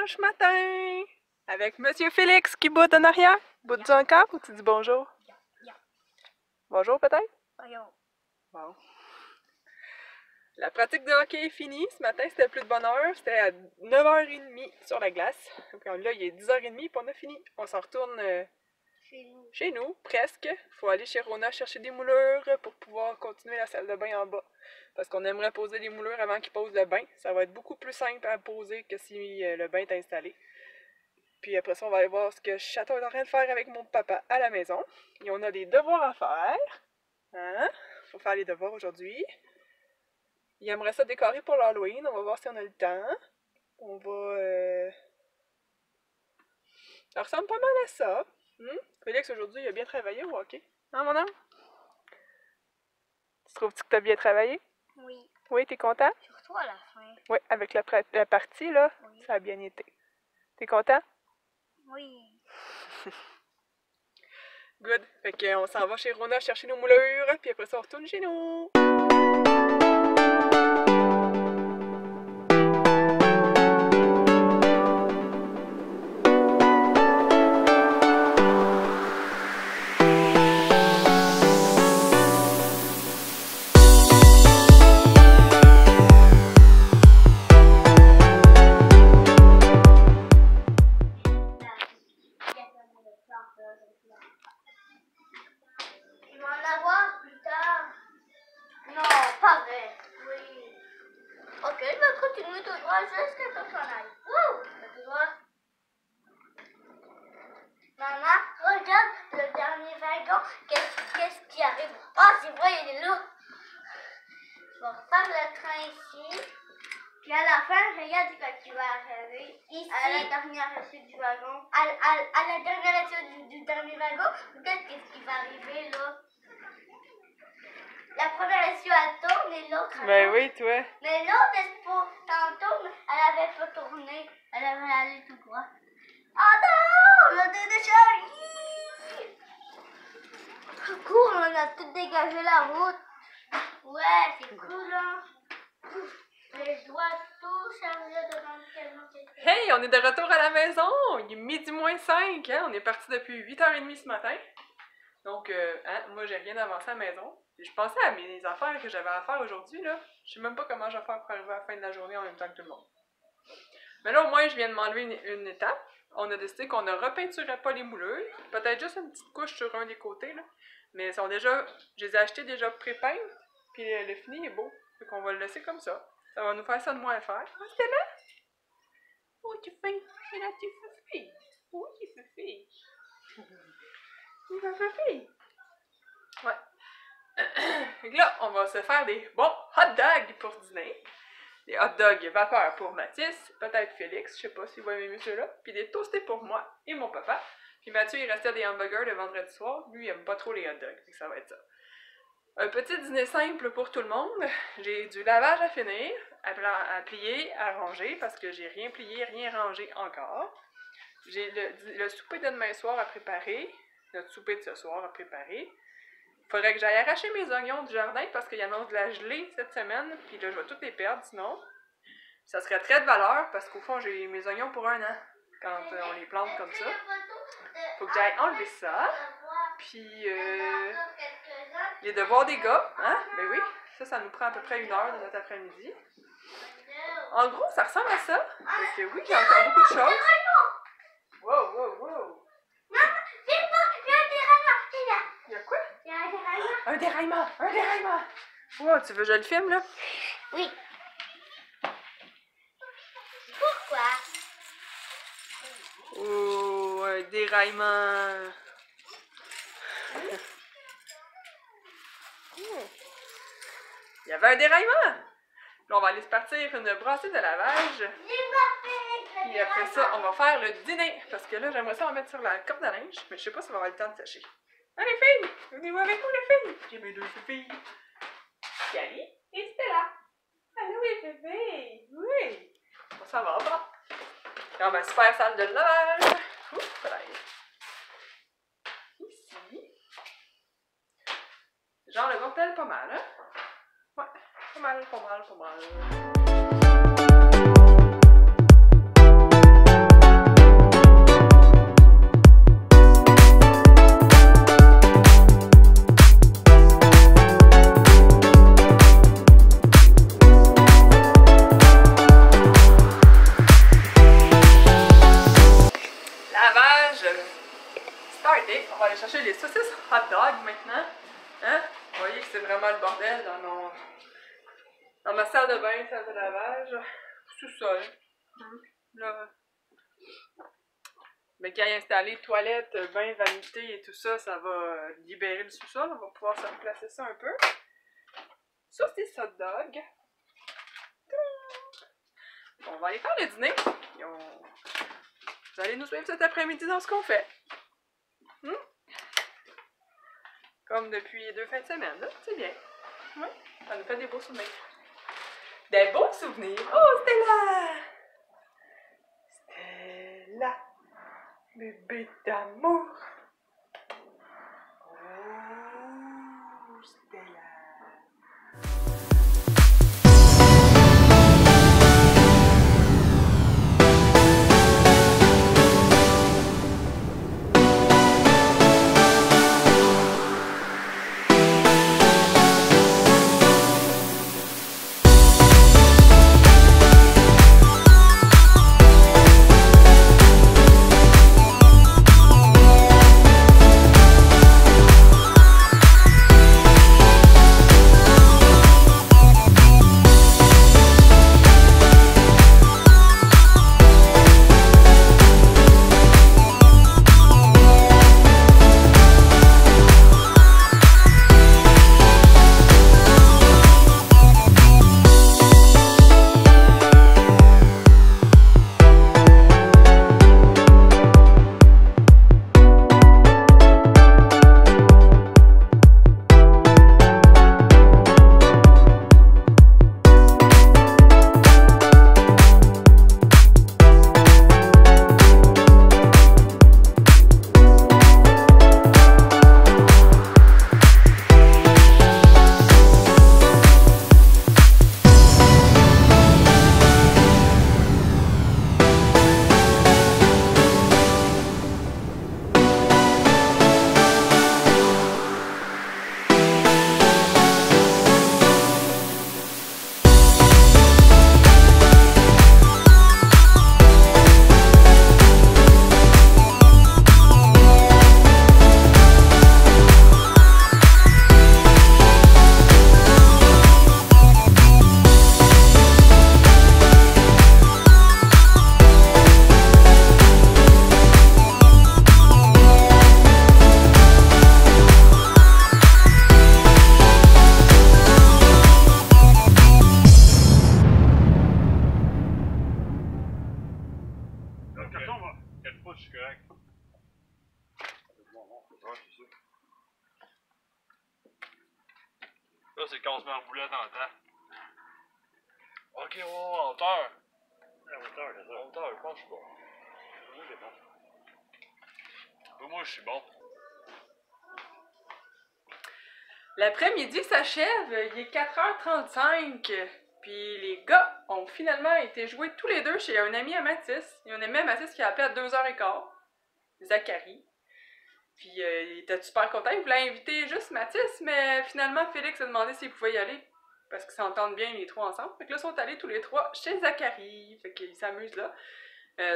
dimanche matin avec Monsieur Félix qui bout en arrière. Boutes-tu encore ou tu dis bonjour? Bonjour peut-être? Bon. La pratique de hockey est finie. Ce matin, c'était plus de bonne heure. C'était à 9h30 sur la glace. Donc là, il est 10h30 et on a fini. On s'en retourne chez nous, presque. Il faut aller chez Rona chercher des moulures pour pouvoir continuer la salle de bain en bas. Parce qu'on aimerait poser les moulures avant qu'ils posent le bain. Ça va être beaucoup plus simple à poser que si le bain est installé. Puis après ça, on va aller voir ce que Chaton est en train de faire avec mon papa à la maison. Et on a des devoirs à faire. Hein? Faut faire les devoirs aujourd'hui. Il aimerait ça décorer pour l'Halloween. On va voir si on a le temps. On va... Ça ressemble pas mal à ça. Félix, aujourd'hui, il a bien travaillé au hockey. Hein, mon homme? Tu trouves-tu que t'as bien travaillé? Oui. Oui, t'es content? Surtout à la fin. Oui, avec la partie, là, oui. Ça a bien été. T'es content? Oui. Good. Fait qu'on s'en va chez Rona chercher nos moulures, puis après ça, on retourne chez nous. Il va en avoir plus tard. Non, pas vrai. Oui. Ok, je vais continuer tout droit jusqu'à ce qu'on aille. Wouh! Tout droit. Maman, regarde le dernier wagon. Qu'est-ce qui arrive? Oh, c'est vrai, il est là. Je vais refaire le train ici. Puis à la fin, regarde quand tu vas arriver. Ici. À la dernière issue du wagon. À la dernière issue du dernier wagon, regarde qu'est-ce qui va arriver là. La première issue, elle tourne et l'autre, elle Ben tourne. oui, toi. Mais l'autre, elle pour tantôt, elle avait pas tourné. Elle avait allé tout droit. Oh non! Le décharge! Cool, on a tout dégagé la route. Ouais, c'est cool, hein? Je dois tout charger devant tellement que... Hey, on est de retour à la maison! Il est midi moins 5, hein? On est parti depuis 8h30 ce matin. Donc, moi, j'ai rien avancé à la maison. Et je pensais à mes affaires que j'avais à faire aujourd'hui, là. Je sais même pas comment je vais faire pour arriver à la fin de la journée en même temps que tout le monde. Mais là, au moins, je viens de m'enlever une étape. On a décidé qu'on ne repeinturait pas les moulures. Peut-être juste une petite couche sur un des côtés, là. Mais ils sont déjà... Je les ai achetés déjà pré-peints. Puis le fini est beau. Fait qu'on va le laisser comme ça. Ça va nous faire ça de moins à faire. Ah, c'était là? Oh, tu fais... C'est là, tu fais. Oui, tu fais. Il va faire. Ouais. Fait que là, on va se faire des bons hot dogs pour dîner. Des hot dogs vapeur pour Mathis, peut-être Félix, je sais pas s'il va aimer ceux-là. Puis des toastés pour moi et mon papa. Puis Mathieu, il restait des hamburgers le vendredi soir. Lui, il aime pas trop les hot dogs. Fait que ça va être ça. Un petit dîner simple pour tout le monde. J'ai du lavage à finir, à plier, à ranger, parce que j'ai rien plié, rien rangé encore. J'ai le souper de demain soir à préparer. Notre souper de ce soir à préparer. Faudrait que j'aille arracher mes oignons du jardin parce qu'il y annonce de la gelée cette semaine, puis là je vais tous les perdre sinon. Ça serait très de valeur parce qu'au fond j'ai mes oignons pour 1 an quand on les plante comme ça. Faut que j'aille enlever ça. Puis les devoirs des gars, hein? Ben oui, ça nous prend à peu près 1 heure de notre après-midi. En gros, ça ressemble à ça. Fait que oui, j'ai encore beaucoup de choses. Wow, wow, wow! Il y a quoi? Il y a un déraillement. Un déraillement! Un déraillement! Wow, tu veux que je le filme, là? Oui. Pourquoi? Oh, un déraillement! Il y avait un déraillement! Là, on va aller se partir une brassée de lavage. Et après ça, on va faire le dîner. Parce que là, j'aimerais ça en mettre sur la corde à linge, mais je sais pas si on va avoir le temps de sécher. Allez, filles! Venez-vous avec moi, les filles! J'ai mes 2 filles. Cali et Stella. Allô, les bébés! Oui! On s'en va en bas. Dans ma super salle de lavage. Oups, voilà. Ici. Genre le bordel pas mal, hein? Ouais, pas mal, pas mal, pas mal. aller chercher les saucisses hot dog maintenant. Hein? Vous voyez que c'est vraiment le bordel dans ma salle de bain, salle de lavage. Sous-sol. Là. Mais quand il y a installé toilette, bain, vanité et tout ça, ça va libérer le sous-sol. On va pouvoir se replacer ça un peu. Saucisses hot dog. On va aller faire le dîner. Et vous allez nous suivre cet après-midi dans ce qu'on fait. Comme depuis 2 fins de semaine, là. C'est bien. Oui, ça nous fait des beaux souvenirs. Des beaux souvenirs. Oh, Stella! Stella! Bébé d'amour! Oh, Stella! Là, c'est casse-moi en boulette en temps. Ok, en hauteur. La hauteur, c'est ça. En hauteur, je pense que je suis bon. Oui, c'est bon. Moi, je suis bon. L'après-midi s'achève, il est 4h35. Puis les gars ont finalement été joués tous les deux chez un ami à Mathis. Il y a un ami à Mathis qui a appelé à 2h15. Zachary. Puis il était super content, il voulait inviter juste Mathis, mais finalement Félix a demandé s'il pouvait y aller, parce qu'ils s'entendent bien les trois ensemble. Fait que là, ils sont allés tous les trois chez Zachary, fait qu'ils s'amusent là.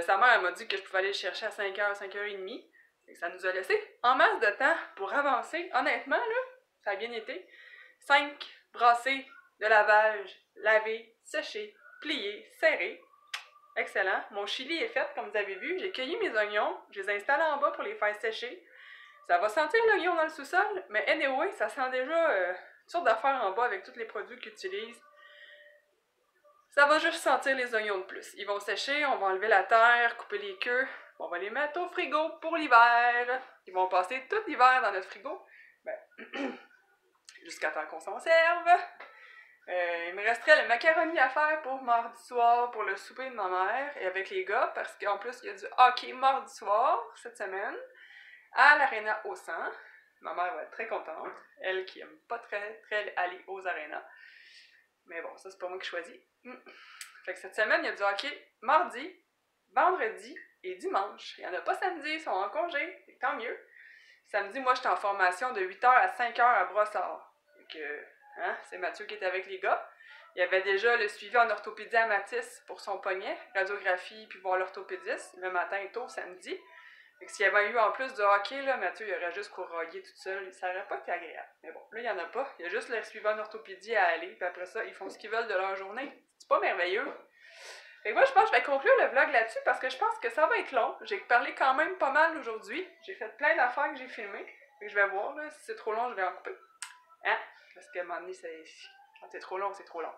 Sa mère, elle m'a dit que je pouvais aller le chercher à 5h, 5h30. Fait que ça nous a laissé en masse de temps pour avancer. Honnêtement, là, ça a bien été. 5 brassées de lavage, laver, sécher, plier, serrer. Excellent. Mon chili est fait, comme vous avez vu. J'ai cueilli mes oignons, je les ai installés en bas pour les faire sécher. Ça va sentir l'oignon dans le sous-sol, mais anyway, ça sent déjà toutes sortes d'affaires en bas avec tous les produits qu'ils utilisent. Ça va juste sentir les oignons de plus. Ils vont sécher, on va enlever la terre, couper les queues. On va les mettre au frigo pour l'hiver. Ils vont passer tout l'hiver dans notre frigo. Ben, jusqu'à temps qu'on s'en serve. Il me resterait le macaroni à faire pour mardi soir, pour le souper de ma mère et avec les gars, parce qu'en plus, il y a du hockey mardi soir, cette semaine, à l'Arena au 100. Ma mère va être très contente, elle qui aime pas très aller aux arénas. Mais bon, ça c'est pas moi qui choisis. Fait que cette semaine, il y a du hockey mardi, vendredi et dimanche. Il y en a pas samedi, ils sont en congé, et tant mieux. Samedi, moi, j'étais en formation de 8h à 5h à Brossard. Fait que, hein, c'est Mathieu qui est avec les gars. Il y avait déjà le suivi en orthopédie à Mathis pour son poignet, radiographie, puis voir l'orthopédiste, le matin tôt, samedi. Fait que s'il y avait eu en plus de hockey, là, Mathieu, il aurait juste courroyé tout seul. Ça aurait pas été agréable. Mais bon, là, il y en a pas. Il y a juste le suivant d'orthopédie à aller. Puis après ça, ils font ce qu'ils veulent de leur journée. C'est pas merveilleux. Fait que moi, je pense que je vais conclure le vlog là-dessus parce que je pense que ça va être long. J'ai parlé quand même pas mal aujourd'hui. J'ai fait plein d'affaires que j'ai filmées. Fait que je vais voir, là, si c'est trop long, je vais en couper. Hein? Parce qu'à un moment donné, quand c'est trop long, c'est trop long.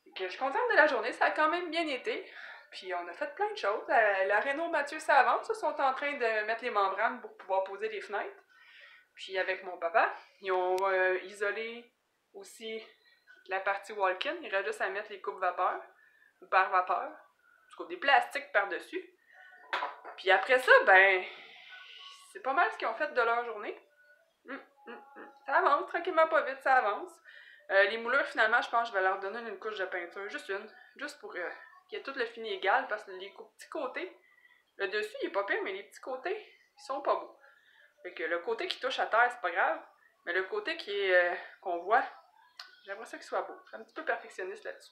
Fait que je suis contente de la journée. Ça a quand même bien été. Puis on a fait plein de choses. La Renault Mathieu Savante, ils sont en train de mettre les membranes pour pouvoir poser des fenêtres. Puis avec mon papa, ils ont isolé aussi la partie walk-in. Il reste juste à mettre les coupes vapeur, ou par vapeur. En tout cas, des plastiques par-dessus. Puis après ça, ben, c'est pas mal ce qu'ils ont fait de leur journée. Ça avance, tranquillement pas vite, ça avance. Les moulures, finalement, je pense que je vais leur donner une couche de peinture, juste une. Juste pour qu'il y ait tout le fini égal, parce que les petits côtés, le dessus, il est pas pire, mais les petits côtés, ils sont pas beaux. Fait que le côté qui touche à terre, c'est pas grave, mais le côté qui est qu'on voit, j'aimerais ça qu'il soit beau. Je suis un petit peu perfectionniste là-dessus.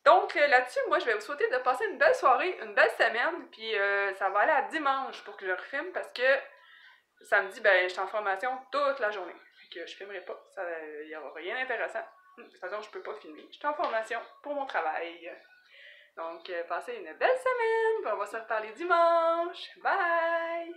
Donc là-dessus, moi, je vais vous souhaiter de passer une belle soirée, une belle semaine, puis ça va aller à dimanche pour que je refilme, parce que samedi, ben, je suis en formation toute la journée. Fait que je filmerai pas, il n'y aura rien d'intéressant. De toute façon, je peux pas filmer. Je suis en formation pour mon travail. Donc, passez une belle semaine, puis on va se reparler dimanche. Bye!